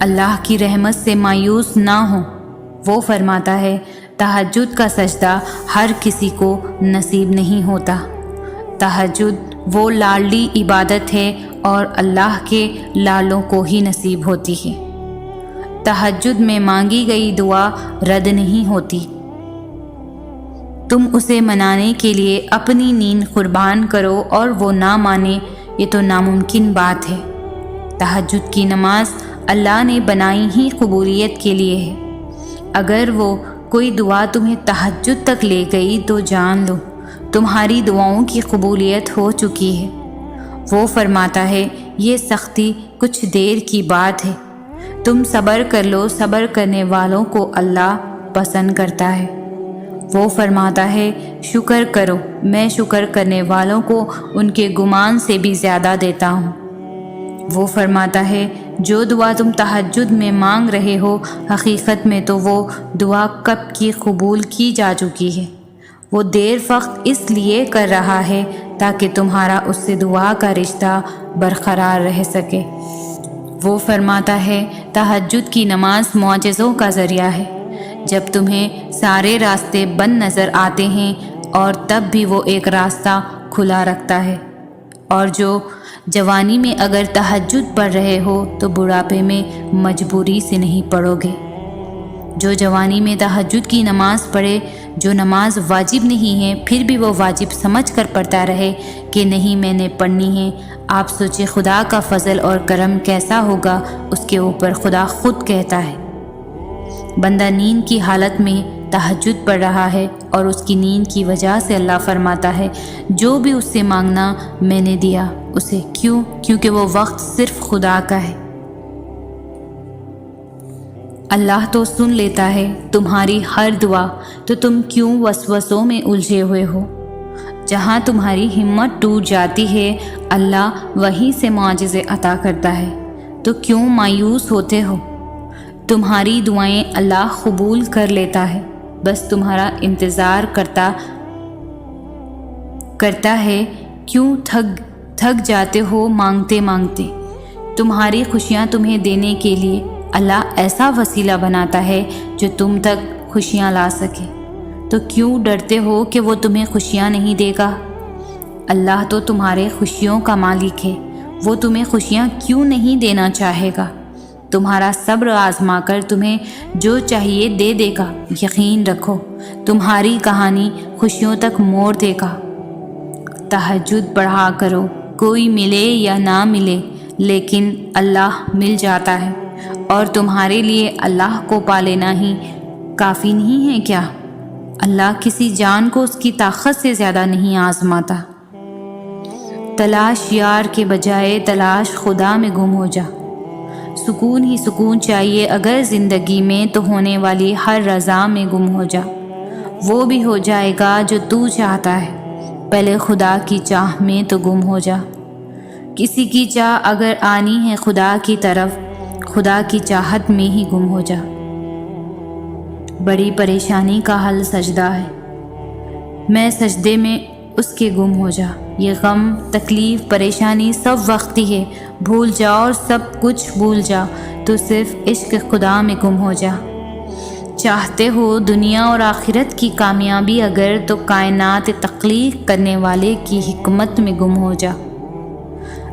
اللہ کی رحمت سے مایوس نہ ہو۔ وہ فرماتا ہے تہجد کا سجدہ ہر کسی کو نصیب نہیں ہوتا۔ تہجد وہ لاڈلی عبادت ہے اور اللہ کے لاڈلوں کو ہی نصیب ہوتی ہے۔ تہجد میں مانگی گئی دعا رد نہیں ہوتی۔ تم اسے منانے کے لیے اپنی نیند قربان کرو اور وہ نہ مانے، یہ تو ناممکن بات ہے۔ تہجد کی نماز اللہ نے بنائی ہی قبولیت کے لیے ہے۔ اگر وہ کوئی دعا تمہیں تہجد تک لے گئی تو جان لو تمہاری دعاؤں کی قبولیت ہو چکی ہے۔ وہ فرماتا ہے یہ سختی کچھ دیر کی بات ہے، تم صبر کر لو، صبر کرنے والوں کو اللہ پسند کرتا ہے۔ وہ فرماتا ہے شکر کرو، میں شکر کرنے والوں کو ان کے گمان سے بھی زیادہ دیتا ہوں۔ وہ فرماتا ہے جو دعا تم تہجد میں مانگ رہے ہو حقیقت میں تو وہ دعا کب کی قبول کی جا چکی ہے۔ وہ دیر وقت اس لیے کر رہا ہے تاکہ تمہارا اس سے دعا کا رشتہ برقرار رہ سکے۔ وہ فرماتا ہے تہجد کی نماز معجزوں کا ذریعہ ہے۔ جب تمہیں سارے راستے بند نظر آتے ہیں اور تب بھی وہ ایک راستہ کھلا رکھتا ہے، اور جو جوانی میں اگر تہجد پڑھ رہے ہو تو بڑھاپے میں مجبوری سے نہیں پڑھو گے۔ جو جوانی میں تہجد کی نماز پڑھے، جو نماز واجب نہیں ہے پھر بھی وہ واجب سمجھ کر پڑھتا رہے کہ نہیں میں نے پڑھنی ہے، آپ سوچے خدا کا فضل اور کرم کیسا ہوگا اس کے اوپر۔ خدا خود کہتا ہے بندہ نیند کی حالت میں تہجد پڑھ رہا ہے اور اس کی نیند کی وجہ سے اللہ فرماتا ہے جو بھی اس سے مانگنا میں نے دیا اسے۔ کیوں؟ کیونکہ وہ وقت صرف خدا کا ہے۔ اللہ تو سن لیتا ہے تمہاری ہر دعا، تو تم کیوں وسوسوں میں الجھے ہوئے ہو؟ جہاں تمہاری ہمت ٹوٹ جاتی ہے اللہ وہیں سے معجزے عطا کرتا ہے، تو کیوں مایوس ہوتے ہو؟ تمہاری دعائیں اللہ قبول کر لیتا ہے، بس تمہارا انتظار کرتا ہے۔ کیوں تھک جاتے ہو مانگتے مانگتے؟ تمہاری خوشیاں تمہیں دینے کے لیے اللہ ایسا وسیلہ بناتا ہے جو تم تک خوشیاں لا سکے، تو کیوں ڈرتے ہو کہ وہ تمہیں خوشیاں نہیں دے گا؟ اللہ تو تمہارے خوشیوں کا مالک ہے، وہ تمہیں خوشیاں کیوں نہیں دینا چاہے گا؟ تمہارا صبر آزما کر تمہیں جو چاہیے دے دے گا۔ یقین رکھو تمہاری کہانی خوشیوں تک موڑ دے گا۔ تہجد پڑھا کرو، کوئی ملے یا نہ ملے لیکن اللہ مل جاتا ہے، اور تمہارے لیے اللہ کو پا لینا ہی کافی نہیں ہے کیا؟ اللہ کسی جان کو اس کی طاقت سے زیادہ نہیں آزماتا۔ تلاش یار کے بجائے تلاش خدا میں گم ہو جا۔ سکون ہی سکون چاہیے اگر زندگی میں، تو ہونے والی ہر رضا میں گم ہو جا۔ وہ بھی ہو جائے گا جو تو چاہتا ہے، پہلے خدا کی چاہ میں تو گم ہو جا۔ کسی کی چاہ اگر آنی ہے خدا کی طرف، خدا کی چاہت میں ہی گم ہو جا۔ بڑی پریشانی کا حل سجدہ ہے، میں سجدے میں اس کے گم ہو جا۔ یہ غم، تکلیف، پریشانی سب وقتی ہے، بھول جا اور سب کچھ بھول جا، تو صرف عشق خدا میں گم ہو جا۔ چاہتے ہو دنیا اور آخرت کی کامیابی اگر، تو کائنات تخلیق کرنے والے کی حکمت میں گم ہو جا۔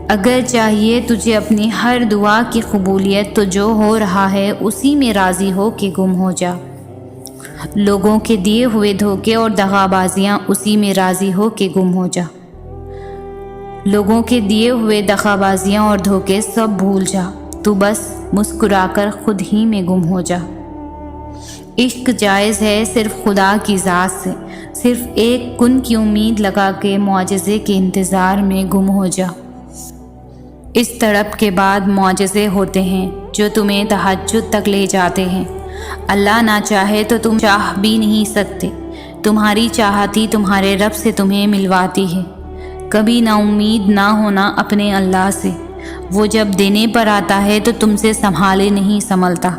اگر چاہیے تجھے اپنی ہر دعا کی قبولیت، تو جو ہو رہا ہے اسی میں راضی ہو کے گم ہو جا۔ لوگوں کے دیے ہوئے دھوکے اور دغا بازیاں، اسی میں راضی ہو کے گم ہو جا۔ لوگوں کے دیے ہوئے دغا بازیاں اور دھوکے سب بھول جا، تو بس مسکرا کر خود ہی میں گم ہو جا۔ عشق جائز ہے صرف خدا کی ذات سے، صرف ایک کن کی امید لگا کے معجزے کے انتظار میں گم ہو جا۔ اس تڑپ کے بعد معجزے ہوتے ہیں جو تمہیں تہجد تک لے جاتے ہیں۔ اللہ نہ چاہے تو تم چاہ بھی نہیں سکتے، تمہاری چاہتی تمہارے رب سے تمہیں ملواتی ہے۔ کبھی نا امید نہ ہونا اپنے اللہ سے، وہ جب دینے پر آتا ہے تو تم سے سنبھالے نہیں سنبھلتا،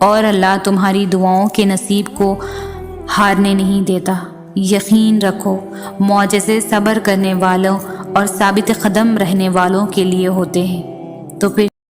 اور اللہ تمہاری دعاؤں کے نصیب کو ہارنے نہیں دیتا۔ یقین رکھو معجزے صبر کرنے والوں اور ثابت قدم رہنے والوں کے لیے ہوتے ہیں، تو پھر